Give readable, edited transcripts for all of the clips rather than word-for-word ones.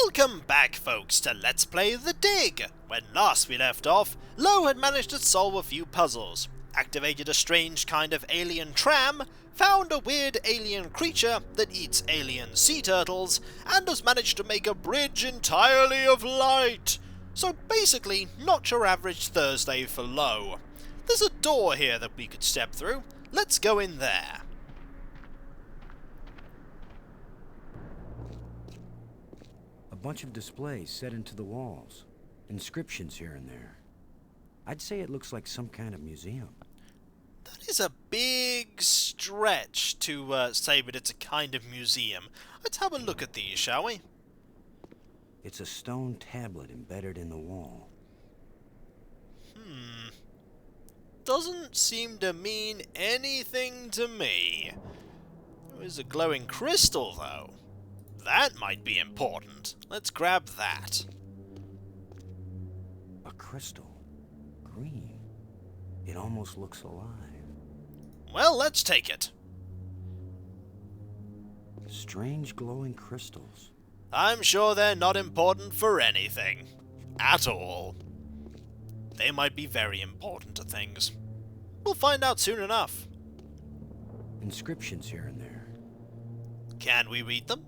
Welcome back, folks, to Let's Play The Dig! When last we left off, Lo had managed to solve a few puzzles, activated a strange kind of alien tram, found a weird alien creature that eats alien sea turtles, and has managed to make a bridge entirely of light! So basically, not your average Thursday for Lo. There's a door here that we could step through. Let's go in there. A bunch of displays set into the walls. Inscriptions here and there. I'd say it looks like some kind of museum. That is a big stretch to say that it's a kind of museum. Let's have a look at these, shall we? It's a stone tablet embedded in the wall. Doesn't seem to mean anything to me. There is a glowing crystal, though. That might be important. Let's grab that. A crystal. Green. It almost looks alive. Well, let's take it. Strange glowing crystals. I'm sure they're not important for anything. At all. They might be very important to things. We'll find out soon enough. Inscriptions here and there. Can we read them?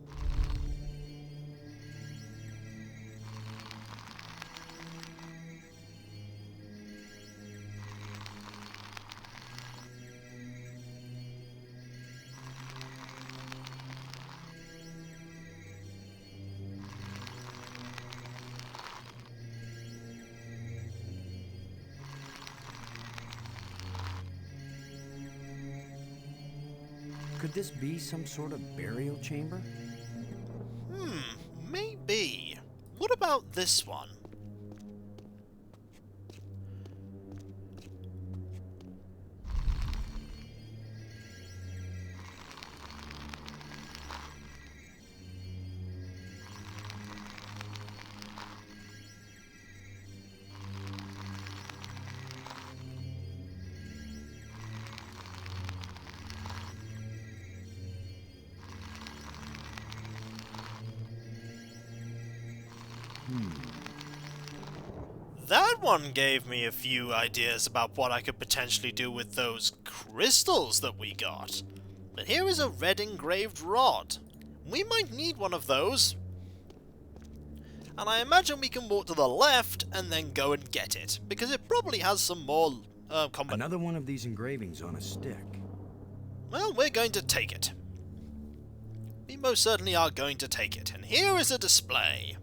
Could this be some sort of burial chamber? Maybe. What about this one? That one gave me a few ideas about what I could potentially do with those crystals that we got. But here is a red engraved rod. We might need one of those. And I imagine we can walk to the left and then go and get it, because it probably has some more Another one of these engravings on a stick. Well, we're going to take it. We most certainly are going to take it. And here is a display.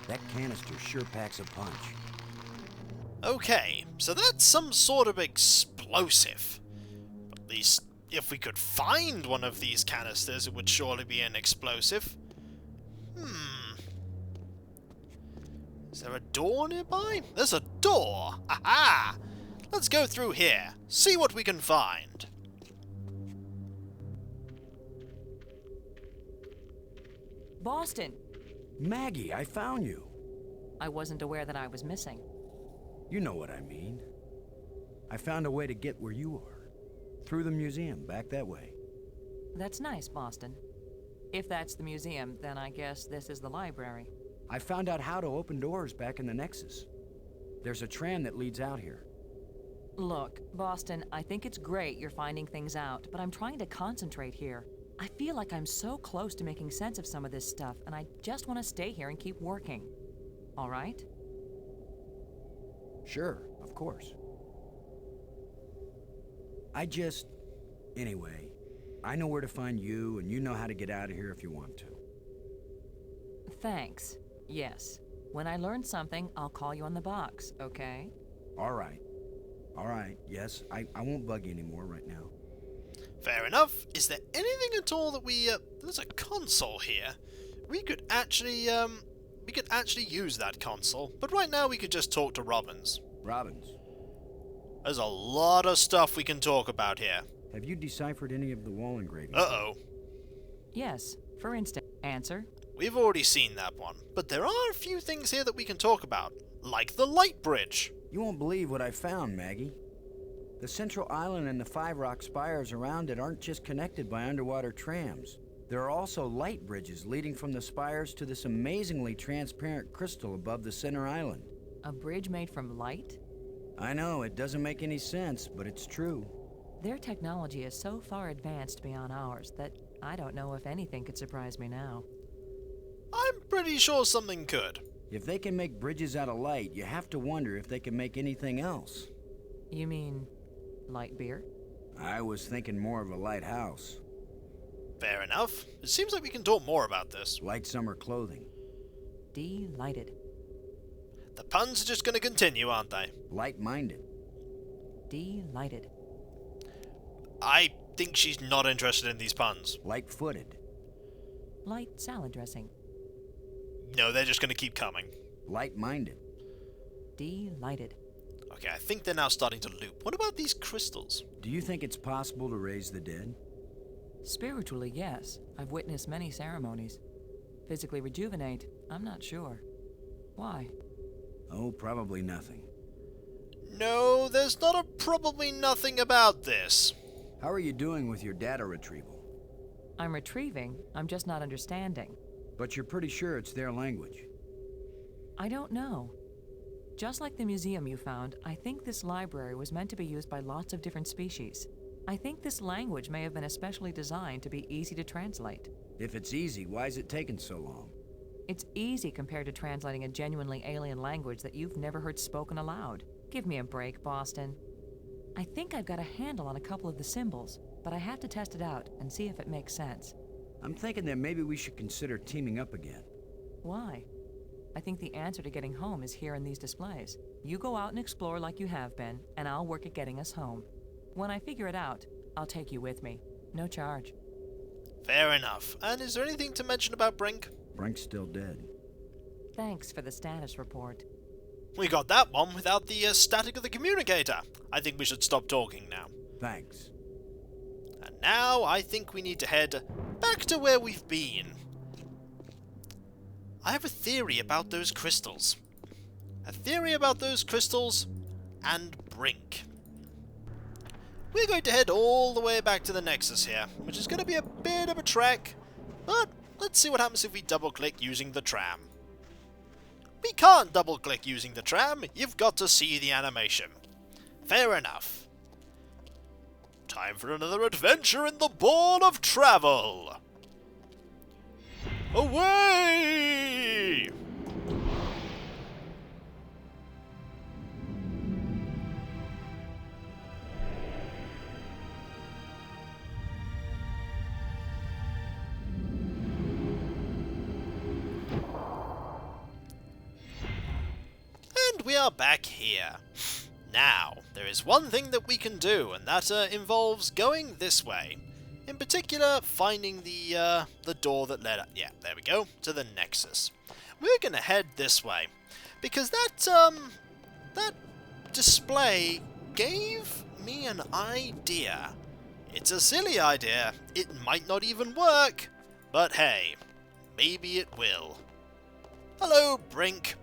That canister sure packs a punch. Okay, so that's some sort of explosive. At least, if we could find one of these canisters, it would surely be an explosive. Is there a door nearby? There's a door! Aha! Let's go through here, see what we can find. Boston! Maggie, I found you. I wasn't aware that I was missing. You know what I mean. I found a way to get where you are. Through the museum, back that way. That's nice, Boston. If that's the museum, then I guess this is the library. I found out how to open doors back in the Nexus. There's a tram that leads out here. Look, Boston, I think it's great you're finding things out, but I'm trying to concentrate here. I feel like I'm so close to making sense of some of this stuff, and I just want to stay here and keep working. All right? Sure, of course. Anyway, I know where to find you, and you know how to get out of here if you want to. Thanks. Yes. When I learn something, I'll call you on the box, okay? All right. All right, yes, I won't bug you anymore right now. Fair enough. Is there anything at all that we... there's a console here. We could actually use that console. But right now we could just talk to Robbins. Robbins? There's a lot of stuff we can talk about here. Have you deciphered any of the wall engravings? Uh-oh. Yes, for instance. Answer. We've already seen that one, but there are a few things here that we can talk about, like the light bridge. You won't believe what I found, Maggie. The central island and the 5 rock spires around it aren't just connected by underwater trams. There are also light bridges leading from the spires to this amazingly transparent crystal above the center island. A bridge made from light? I know, it doesn't make any sense, but it's true. Their technology is so far advanced beyond ours that I don't know if anything could surprise me now. I'm pretty sure something could. If they can make bridges out of light, you have to wonder if they can make anything else. You mean light beer? I was thinking more of a lighthouse. Fair enough. It seems like we can talk more about this. Light summer clothing. Delighted. The puns are just going to continue, aren't they? Light-minded. Delighted. I think she's not interested in these puns. Light-footed. Light salad dressing. No, they're just going to keep coming. Light-minded. Delighted. Okay, I think they're now starting to loop. What about these crystals? Do you think it's possible to raise the dead? Spiritually, yes. I've witnessed many ceremonies. Physically rejuvenate, I'm not sure. Why? Oh, probably nothing. No, there's not a probably nothing about this. How are you doing with your data retrieval? I'm retrieving, I'm just not understanding. But you're pretty sure it's their language. I don't know. Just like the museum you found, I think this library was meant to be used by lots of different species. I think this language may have been especially designed to be easy to translate. If it's easy, why is it taking so long? It's easy compared to translating a genuinely alien language that you've never heard spoken aloud. Give me a break, Boston. I think I've got a handle on a couple of the symbols, but I have to test it out and see if it makes sense. I'm thinking that maybe we should consider teaming up again. Why? I think the answer to getting home is here in these displays. You go out and explore like you have been, and I'll work at getting us home. When I figure it out, I'll take you with me. No charge. Fair enough. And is there anything to mention about Brink? Brink's still dead. Thanks for the status report. We got that one without the static of the communicator. I think we should stop talking now. Thanks. And now I think we need to head back to where we've been. I have a theory about those crystals. A theory about those crystals and Brink. We're going to head all the way back to the Nexus here, which is going to be a bit of a trek, but let's see what happens if we double-click using the tram. We can't double-click using the tram, you've got to see the animation. Fair enough. Time for another adventure in the Ball of Travel! Away! And we are back here. Now, there is one thing that we can do, and that involves going this way. In particular, finding the door that led up, yeah, there we go, to the Nexus. We're gonna head this way, because that display gave me an idea. It's a silly idea, it might not even work, but hey, maybe it will. Hello, Brink.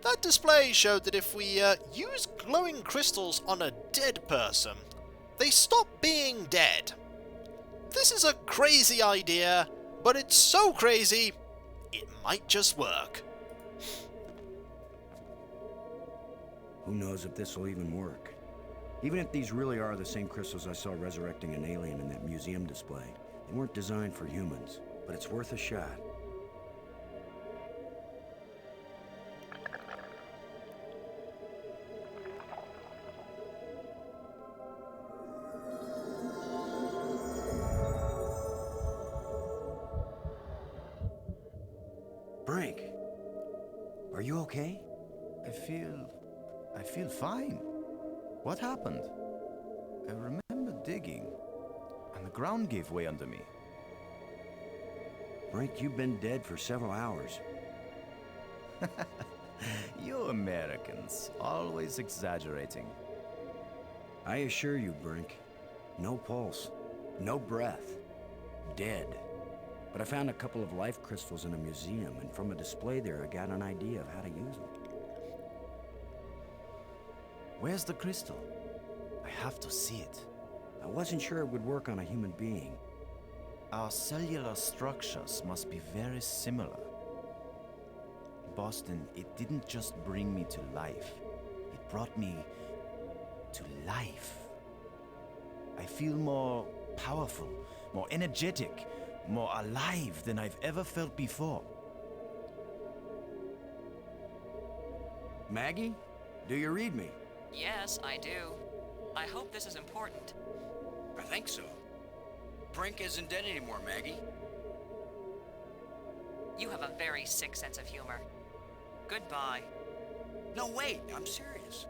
That display showed that if we use glowing crystals on a dead person, they stop being dead. This is a crazy idea, but it's so crazy, it might just work. Who knows if this will even work? Even if these really are the same crystals I saw resurrecting an alien in that museum display, they weren't designed for humans, but it's worth a shot. Brink, are you okay? I feel fine. What happened? I remember digging, and the ground gave way under me. Brink, you've been dead for several hours. You Americans, always exaggerating. I assure you, Brink, no pulse, no breath, dead. But I found a couple of life crystals in a museum, and from a display there I got an idea of how to use them. Where's the crystal? I have to see it. I wasn't sure it would work on a human being. Our cellular structures must be very similar. Boston, it didn't just bring me to life. It brought me to life. I feel more powerful, more energetic, more alive than I've ever felt before. Maggie, do you read me? Yes, I do. I hope this is important. I think so. Brink isn't dead anymore, Maggie. You have a very sick sense of humor. Goodbye. No, wait, I'm serious.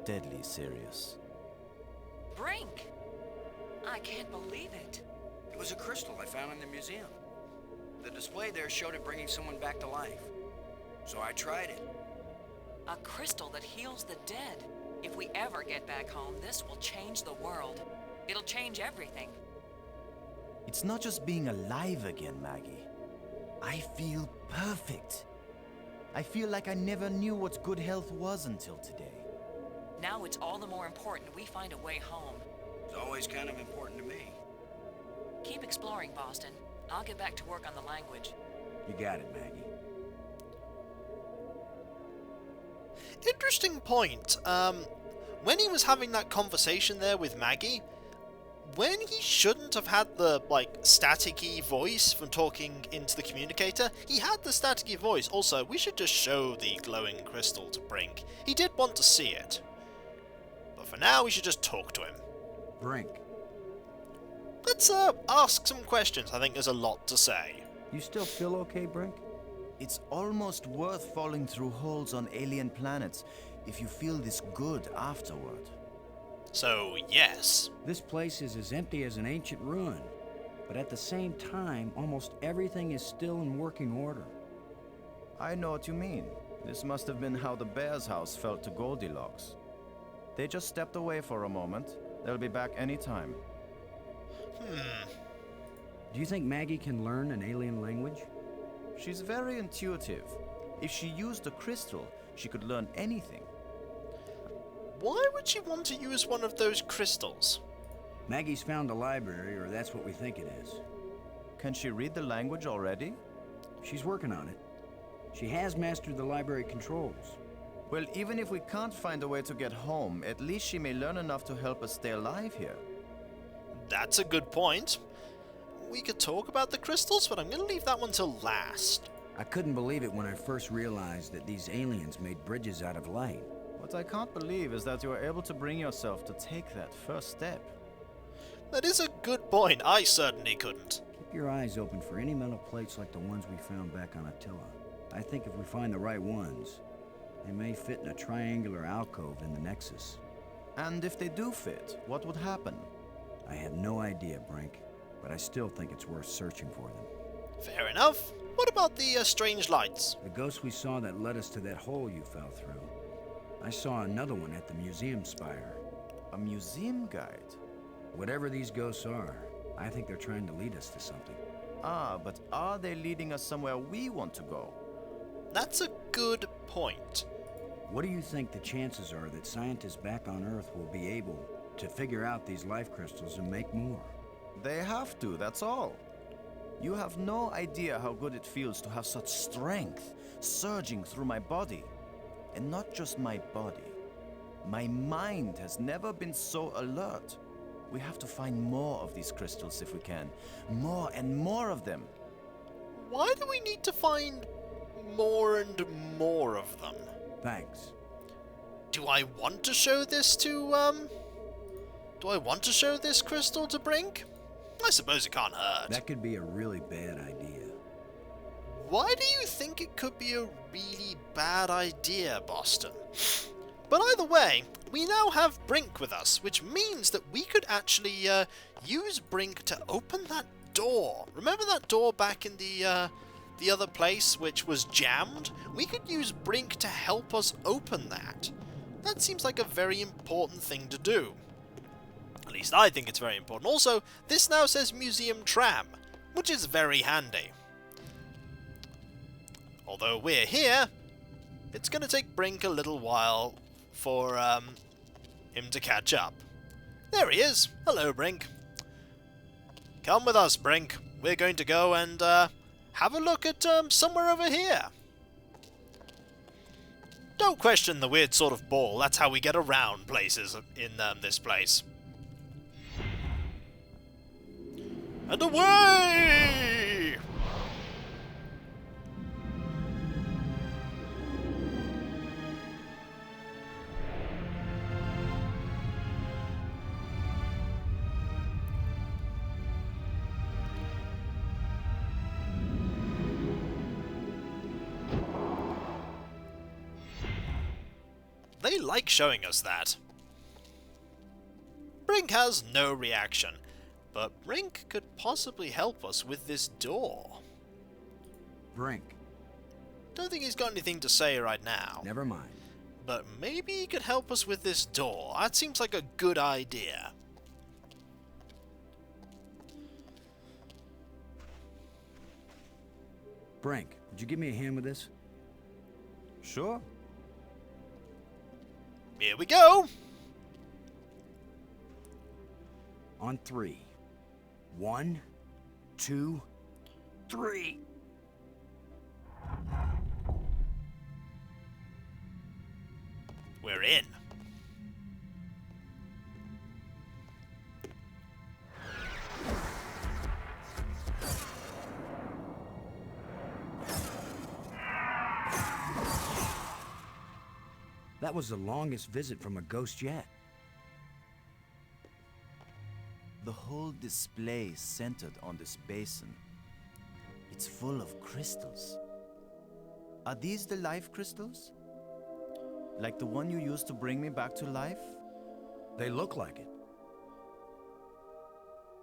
Deadly serious. Brink! I can't believe it. It was a crystal I found in the museum. The display there showed it bringing someone back to life. So I tried it. A crystal that heals the dead. If we ever get back home, this will change the world. It'll change everything. It's not just being alive again, Maggie. I feel perfect. I feel like I never knew what good health was until today. Now it's all the more important we find a way home. It's always kind of important to me. Keep exploring, Boston. I'll get back to work on the language. You got it, Maggie. Interesting point. When he was having that conversation there with Maggie, when he shouldn't have had the, staticky voice from talking into the communicator, he had the staticky voice. Also, we should just show the glowing crystal to Brink. He did want to see it. But for now, we should just talk to him. Brink, Let's, ask some questions. I think there's a lot to say. you still feel okay, Brink? It's almost worth falling through holes on alien planets if you feel this good afterward. So, yes. This place is as empty as an ancient ruin. But at the same time, almost everything is still in working order. I know what you mean. This must have been how the bear's house felt to Goldilocks. They just stepped away for a moment. They'll be back anytime. Do you think Maggie can learn an alien language? She's very intuitive. If she used a crystal, she could learn anything. Why would she want to use one of those crystals? Maggie's found a library, or that's what we think it is. Can she read the language already? She's working on it. She has mastered the library controls. Well, even if we can't find a way to get home, at least she may learn enough to help us stay alive here. That's a good point. We could talk about the crystals, but I'm going to leave that one till last. I couldn't believe it when I first realized that these aliens made bridges out of light. What I can't believe is that you are able to bring yourself to take that first step. That is a good point. I certainly couldn't. Keep your eyes open for any metal plates like the ones we found back on Attila. I think if we find the right ones, they may fit in a triangular alcove in the Nexus. And if they do fit, what would happen? I have no idea, Brink, but I still think it's worth searching for them. Fair enough. What about the strange lights? The ghost we saw that led us to that hole you fell through. I saw another one at the museum spire. A museum guide? Whatever these ghosts are, I think they're trying to lead us to something. Ah, but are they leading us somewhere we want to go? That's a good point. What do you think the chances are that scientists back on Earth will be able to figure out these life crystals and make more? They have to, that's all. You have no idea how good it feels to have such strength surging through my body. And not just my body. My mind has never been so alert. We have to find more of these crystals if we can. More and more of them. Why do we need to find more and more of them? Thanks. Do I want to show this to, Do I want to show this crystal to Brink? I suppose it can't hurt. That could be a really bad idea. Why do you think it could be a really bad idea, Boston? But either way, we now have Brink with us, which means that we could actually use Brink to open that door. Remember that door back in the other place which was jammed? We could use Brink to help us open that. That seems like a very important thing to do. least I think it's very important. Also, this now says Museum Tram, which is very handy. Although we're here, it's going to take Brink a little while for him to catch up. There he is. Hello, Brink. Come with us, Brink. We're going to go and have a look at somewhere over here. Don't question the weird sort of ball. That's how we get around places in this place. And away! They like showing us that. Brink has no reaction, but Brink could possibly help us with this door. Brink. Don't think he's got anything to say right now. Never mind. But maybe he could help us with this door. That seems like a good idea. Brink, would you give me a hand with this? Sure. Here we go! On 3. 1, 2, 3. We're in. That was the longest visit from a ghost yet. The whole display centered on this basin. It's full of crystals. Are these the life crystals? Like the one you used to bring me back to life? They look like it.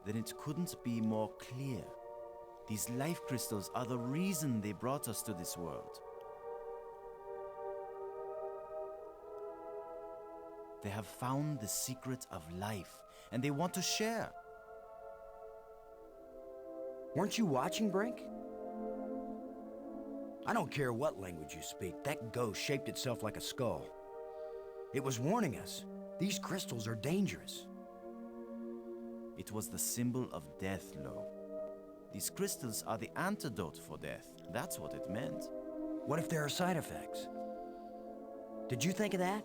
Then it couldn't be more clear. These life crystals are the reason they brought us to this world. They have found the secret of life, and they want to share. Weren't you watching, Brink? I don't care what language you speak, that ghost shaped itself like a skull. It was warning us. These crystals are dangerous. It was the symbol of death, Lo. These crystals are the antidote for death. That's what it meant. What if there are side effects? Did you think of that?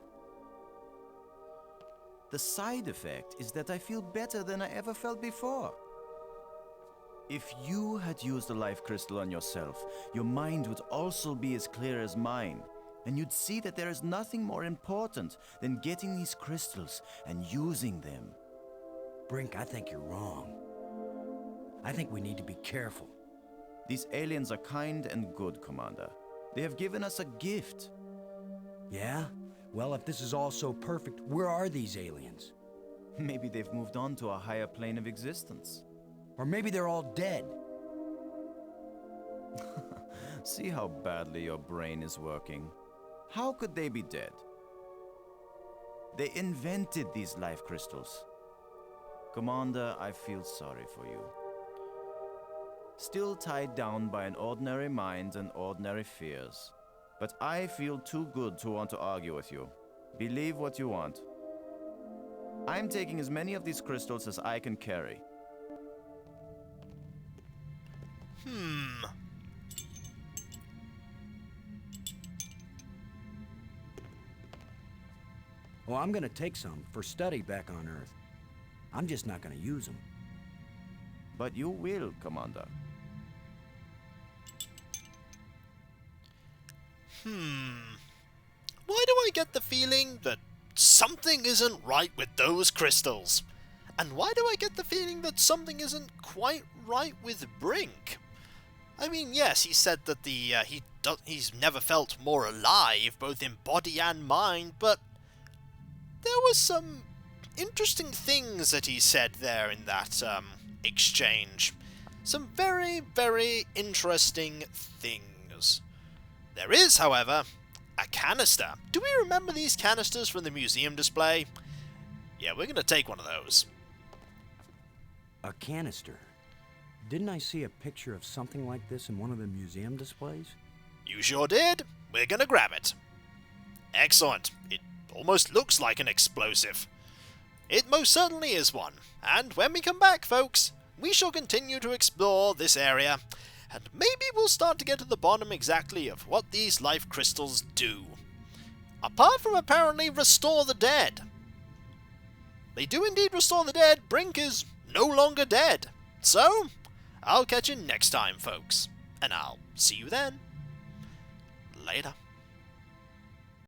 The side effect is that I feel better than I ever felt before. If you had used a life crystal on yourself, your mind would also be as clear as mine, and you'd see that there is nothing more important than getting these crystals and using them. Brink, I think you're wrong. I think we need to be careful. These aliens are kind and good, Commander. They have given us a gift. Yeah? Well, if this is all so perfect, where are these aliens? Maybe they've moved on to a higher plane of existence. Or maybe they're all dead. See how badly your brain is working. How could they be dead? They invented these life crystals. Commander, I feel sorry for you. Still tied down by an ordinary mind and ordinary fears. But I feel too good to want to argue with you. Believe what you want. I'm taking as many of these crystals as I can carry. Well, I'm gonna take some for study back on Earth. I'm just not gonna use them. But you will, Commander. Why do I get the feeling that something isn't right with those crystals? And why do I get the feeling that something isn't quite right with Brink? I mean, yes, he said that he's never felt more alive, both in body and mind, but there were some interesting things that he said there in that exchange. Some very, very interesting things. There is, however, a canister. Do we remember these canisters from the museum display? Yeah, we're going to take one of those. A canister. Didn't I see a picture of something like this in one of the museum displays? You sure did. We're gonna grab it. Excellent. It almost looks like an explosive. It most certainly is one. And when we come back, folks, we shall continue to explore this area, and maybe we'll start to get to the bottom exactly of what these life crystals do. Apart from apparently restore the dead. They do indeed restore the dead. Brink is no longer dead. So, I'll catch you next time, folks. And I'll see you then. Later.